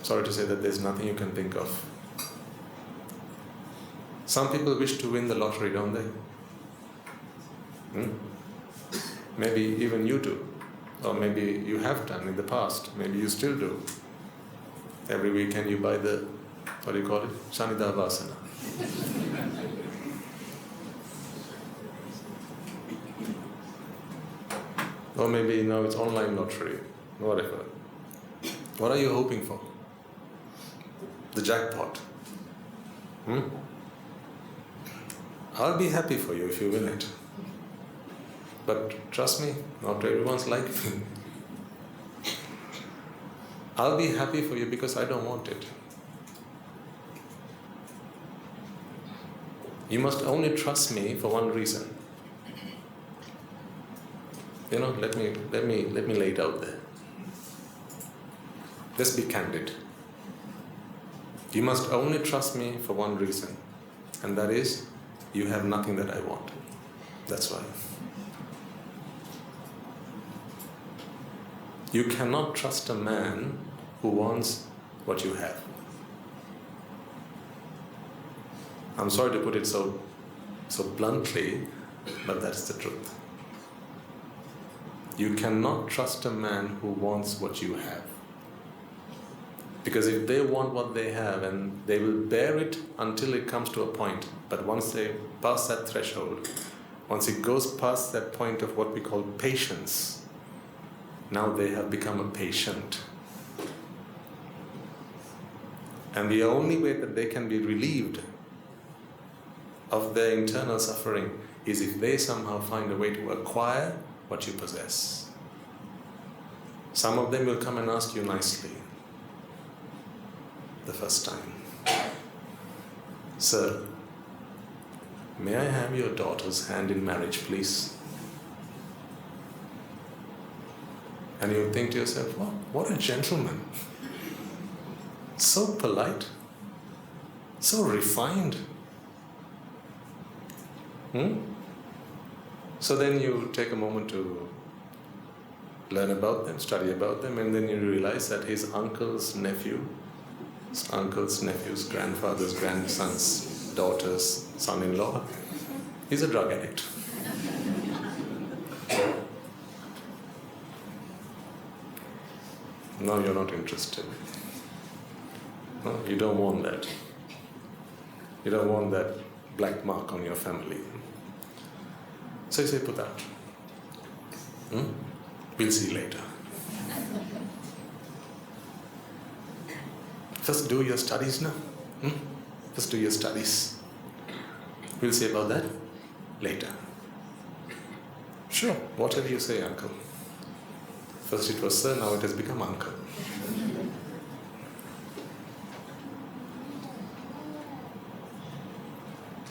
sorry to say that there's nothing you can think of. Some people wish to win the lottery, don't they? Maybe even you do. Or maybe you have done in the past. Maybe you still do. Every weekend you buy the, what do you call it? Vasana. Or maybe now it's online lottery, whatever. What are you hoping for? The jackpot. I'll be happy for you if you win it. But trust me, not everyone's like me. I'll be happy for you because I don't want it. You must only trust me for one reason. Let me lay it out there. Let's be candid. You must only trust me for one reason, and that is, you have nothing that I want. That's why. You cannot trust a man who wants what you have. I'm sorry to put it so bluntly, but that's the truth. You cannot trust a man who wants what you have. Because if they want what they have, and they will bear it until it comes to a point, but once they pass that threshold, once it goes past that point of what we call patience, now they have become a patient. And the only way that they can be relieved of their internal suffering is if they somehow find a way to acquire what you possess. Some of them will come and ask you nicely the first time, "Sir, may I have your daughter's hand in marriage, please?" And you think to yourself, "Wow, what a gentleman. So polite, so refined." So then you take a moment to learn about them, study about them, and then you realize that his uncle's nephew, grandfather's grandson's daughter's son-in-law is a drug addict. No, you're not interested. No, you don't want that. You don't want that black mark on your family. So you say, "Put out. We'll see later. First do your studies now. First do your studies. We'll see about that later." "Sure, whatever you say, uncle." First it was sir, now it has become uncle.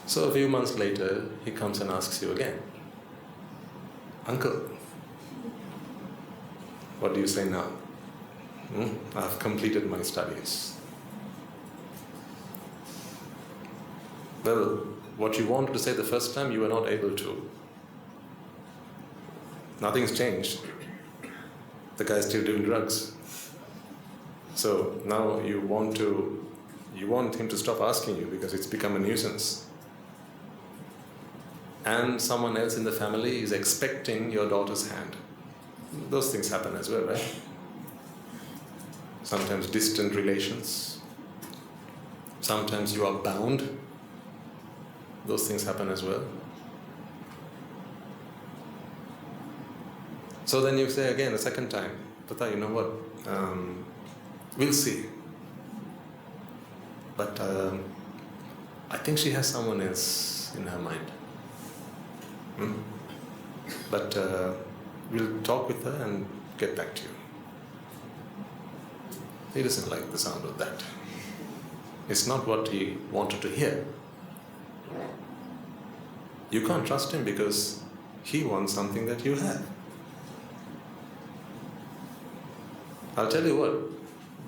So a few months later, he comes and asks you again, "Uncle, what do you say now?" "I've completed my studies." "Well, what you wanted to say the first time, you were not able to. Nothing's changed. The guy's still doing drugs. So now you want him to stop asking you because it's become a nuisance. And someone else in the family is expecting your daughter's hand." Those things happen as well, right? Sometimes distant relations. Sometimes you are bound. Those things happen as well. So then you say again, a second time, "Tata, you know what? We'll see. But I think she has someone else in her mind. But we'll talk with her and get back to you." He doesn't like the sound of that. It's not what he wanted to hear. You can't trust him because he wants something that you have. I'll tell you what,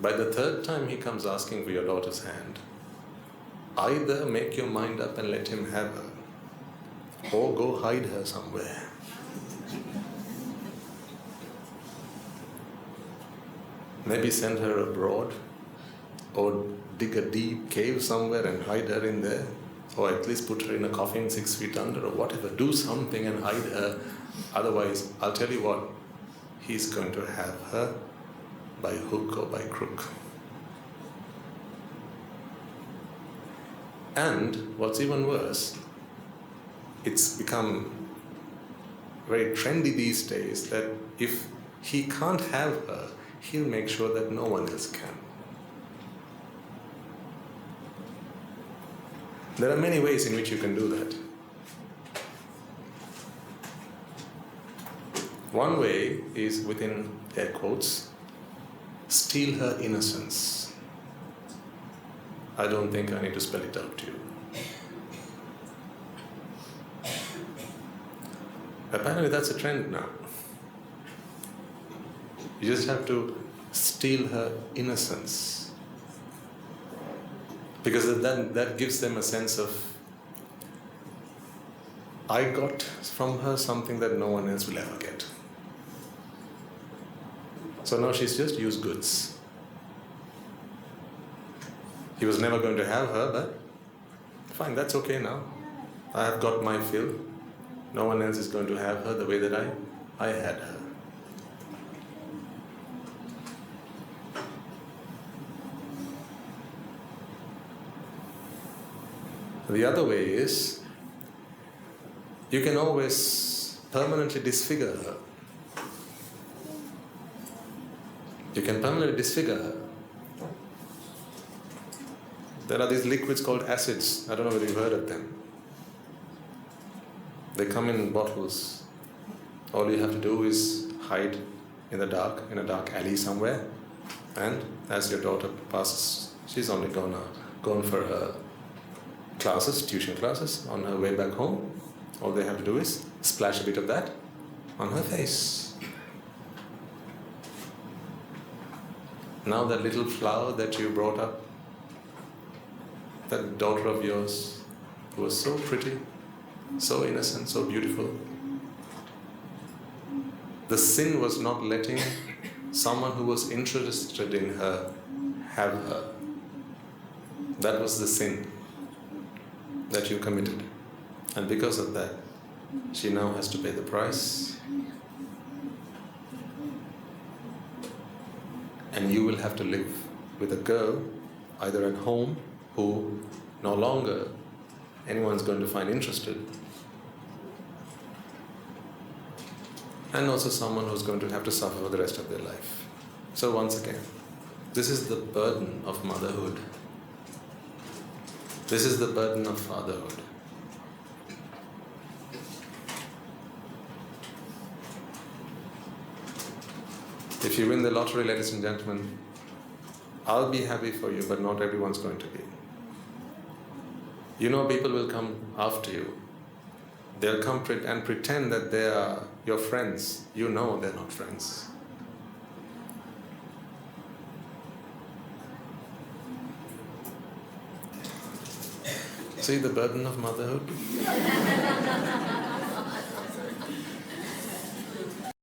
by the third time he comes asking for your daughter's hand, either make your mind up and let him have her, or go hide her somewhere. Maybe send her abroad or dig a deep cave somewhere and hide her in there, or at least put her in a coffin 6 feet under, or whatever. Do something and hide her. Otherwise, I'll tell you what, he's going to have her by hook or by crook. And what's even worse, it's become very trendy these days that if he can't have her, he'll make sure that no one else can. There are many ways in which you can do that. One way is, within air quotes, steal her innocence. I don't think I need to spell it out to you. Apparently that's a trend now. You just have to steal her innocence. Because that gives them a sense of, I got from her something that no one else will ever get. So now she's just used goods. He was never going to have her, but fine, that's okay now. I have got my fill. No one else is going to have her the way that I had her. The other way is, you can always permanently disfigure her. You can permanently disfigure her. There are these liquids called acids. I don't know whether you've heard of them. They come in bottles. All you have to do is hide in the dark, in a dark alley somewhere. And as your daughter passes, she's only gone for her classes, tuition classes, on her way back home. All they have to do is splash a bit of that on her face. Now that little flower that you brought up, that daughter of yours who was so pretty, so innocent, so beautiful, the sin was not letting someone who was interested in her have her. That was the sin that you committed. And because of that, she now has to pay the price. And you will have to live with a girl, either at home, who no longer anyone's going to find interested, and also someone who's going to have to suffer for the rest of their life. So once again, this is the burden of motherhood. This is the burden of fatherhood. If you win the lottery, ladies and gentlemen, I'll be happy for you, but not everyone's going to be. You know, people will come after you. They'll come and pretend that they are your friends. You know they're not friends. See the burden of motherhood?